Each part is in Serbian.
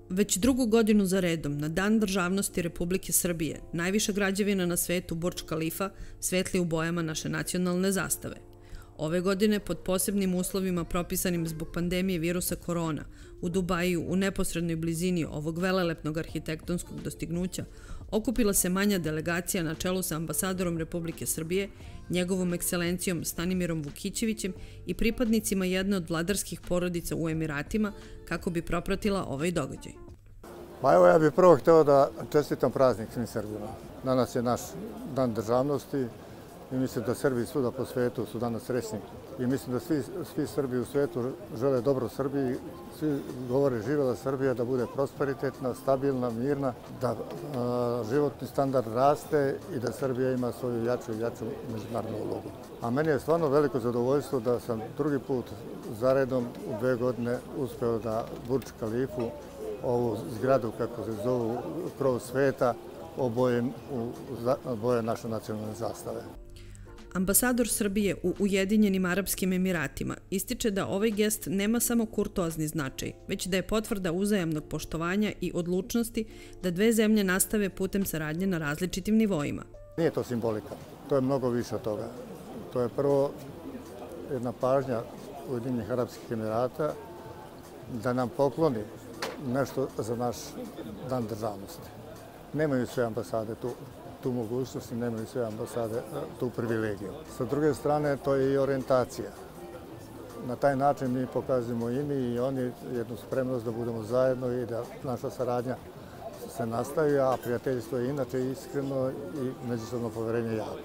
Već drugu godinu za redom, na Dan državnosti Republike Srbije, najviša građevina na svetu Burdž Kalifa svetli u bojama naše nacionalne zastave. Ove godine, pod posebnim uslovima propisanim zbog pandemije virusa korona, u Dubaju, u neposrednoj blizini ovog velelepnog arhitektonskog dostignuća, okupila se manja delegacija na čelu sa ambasadorom Republike Srbije, njegovom ekscelencijom Stanimirom Vukićevićem i pripadnicima jedne od vladarskih porodica u Emiratima kako bi propratila ovaj događaj. Pa evo, ja bih prvo hteo da čestitam praznik svim Srbima. Danas je naš dan državnosti i mislim da Srbi svuda po svetu su danas srećni. I mislim da svi Srbi u svetu žele dobro Srbiji, svi govore živela Srbija, da bude prosperitetna, stabilna, mirna, da životni standard raste i da Srbija ima svoju jaču i jaču međunarodnu ulogu. A meni je stvarno veliko zadovoljstvo da sam drugi put zaredom u 2 godine uspeo da Burdž Kalifu, ovu zgradu, kako se zovu, krov sveta, obojem u boje naše nacionalne zastave. Ambasador Srbije u Ujedinjenim Arapskim Emiratima ističe da ovaj gest nema samo kurtoazni značaj, već da je potvrda uzajamnog poštovanja i odlučnosti da dve zemlje nastave putem saradnje na različitim nivoima. Nije to simbolika, to je mnogo više od toga. To je prvo jedna pažnja Ujedinjenih Arapskih Emirata da nam pokloni nešto za naš dan državnosti. Nemaju sve ambasade tu mogućnost i nemaju sve ambasade tu privilegiju. Sa druge strane, to je i orijentacija. Na taj način mi pokazujemo i mi i oni jednu spremnost da budemo zajedno i da naša saradnja se nastavi, a prijateljstvo je inače iskreno i međusobno poverenje jako.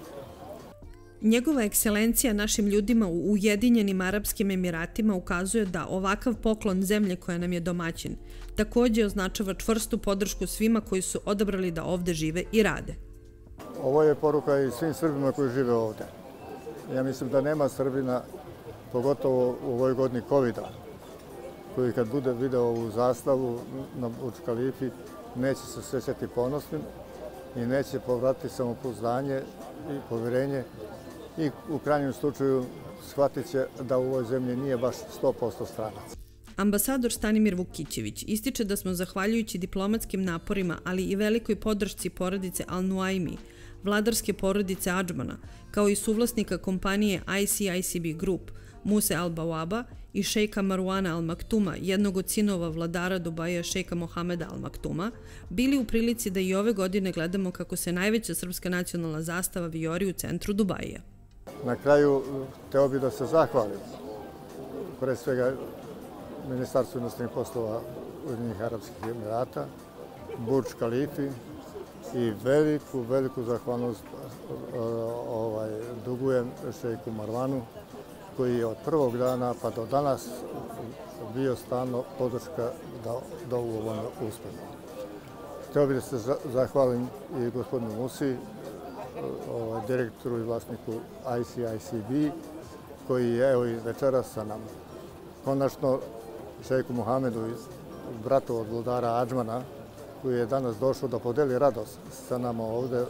Njegova ekscelencija našim ljudima u Ujedinjenim Arapskim Emiratima ukazuje da ovakav poklon zemlje koja nam je domaćin takođe označava čvrstu podršku svima koji su odabrali da ovde žive i rade. Ovo je poruka i svim Srbima koji žive ovde. Ja mislim da nema Srbina, pogotovo u ovoj godini COVID-a, koji kad bude video ovu zastavu na Burdž Kalifi, neće se osjećati ponosnim i neće povratiti samopouzdanje i poverenje i u krajnjem slučaju shvatit će da u ovoj zemlji nije baš 100% stranaca. Ambasador Stanimir Vukićević ističe da smo zahvaljujući diplomatskim naporima, ali i velikoj podršci porodice Al Nuaimi, vladarske porodice Adžmana, kao i suvlasnika kompanije ICICB Group, Muse Al Bawaba i šejka Marwana Al Maktuma, jednog od sinova vladara Dubaja šejka Mohameda Al Maktuma, bili u prilici da i ove godine gledamo kako se najveća srpska nacionalna zastava vijori u centru Dubaja. Na kraju, hteo bih da se zahvalim, pre svega Ministarstvu inostranih poslova Ujedinjenih Arapskih Emirata, Burdž Kalifi i veliku zahvalnost dugujem šejku Marwanu, koji je od prvog dana pa do danas bio stalno podrška da u ovom uspemo. Hteo bih da se zahvalim i gospodinu Musi, direktoru i vlasniku ICICB, koji je evo i večeras sa nama. Konačno, šejku Mohamedu, bratu od vladara Adžmana, koji je danas došao da podeli radost sa nama ovde,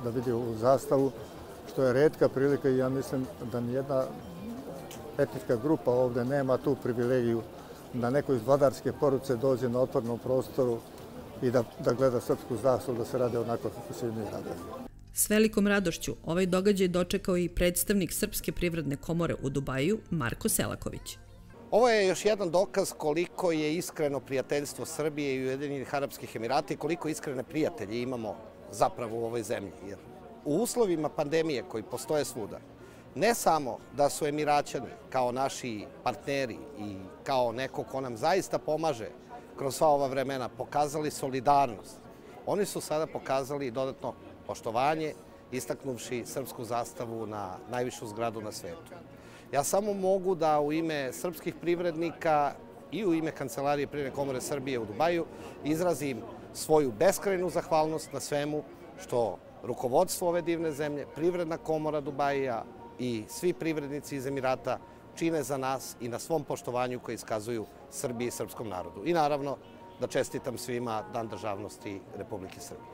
da vidi ovu zastavu, što je retka prilika i ja mislim da nijedna etnička grupa ovde nema tu privilegiju da neko iz vladarske porodice dođe na otvorenom prostoru i da gleda srpsku zastavu, da se rade onako kako se i mi rade. S velikom radošću ovaj događaj dočekao i predstavnik Srpske privredne komore u Dubaju, Marko Selaković. Ovo je još jedan dokaz koliko je iskreno prijateljstvo Srbije i Ujedinjenih Arapskih Emirata i koliko iskrene prijatelje imamo zapravo u ovoj zemlji. Jer u uslovima pandemije koji postoje svuda, ne samo da su Emiraćani kao naši partneri i kao neko ko nam zaista pomaže kroz sva ova vremena pokazali solidarnost, oni su sada pokazali dodatno poštovanje, istaknuvši srpsku zastavu na najvišu zgradu na svetu. Ja samo mogu da u ime srpskih privrednika i u ime Kancelarije Privredne komore Srbije u Dubaju izrazim svoju beskrajnu zahvalnost na svemu što rukovodstvo ove divne zemlje, Privredna komora Dubaja i svi privrednici iz Emirata čine za nas i na svom poštovanju koje iskazuju Srbiji i srpskom narodu. I naravno da čestitam svima Dan državnosti Republike Srbije.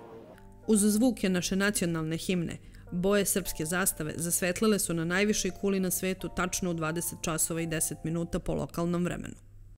Uz zvuke naše nacionalne himne, boje srpske zastave zasvetlile su na najvišoj kuli na svetu tačno u 20 časova i 10 minuta po lokalnom vremenu.